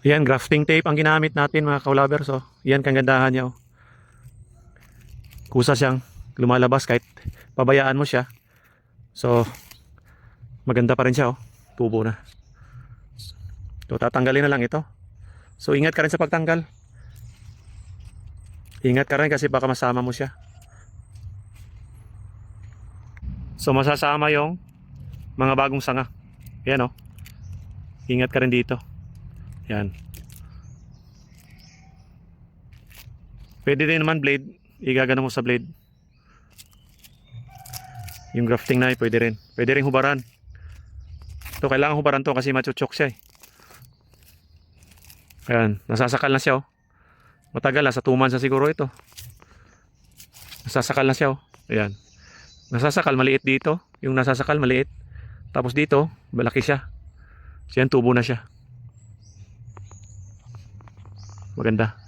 Ayan, grafting tape ang ginamit natin mga kaulabers. So, yan kagandahan niya. Oh. Kusa siyang lumalabas kahit pabayaan mo siya. So, maganda pa rin siya. Oh. Tubo na. So, tatanggalin na lang ito. So, ingat ka rin sa pagtanggal. Ingat ka rin kasi baka masama mo siya. So, masasama yung mga bagong sanga. Yan oh. Ingat ka rin dito. Yan. Pwede din naman blade. Igagano mo sa blade. Yung grafting na pwede rin. Pwede rin hubaran. Ito, kailangan hubaran to kasi machuchok siya eh. Ayan, nasasakal na siya oh. Matagal na, sa 2 months na siguro ito. Nasasakal na siya oh. Ayan. Nasasakal, maliit dito. Yung nasasakal, maliit. Tapos dito, malaki siya. So yan, tubo na siya. Maganda.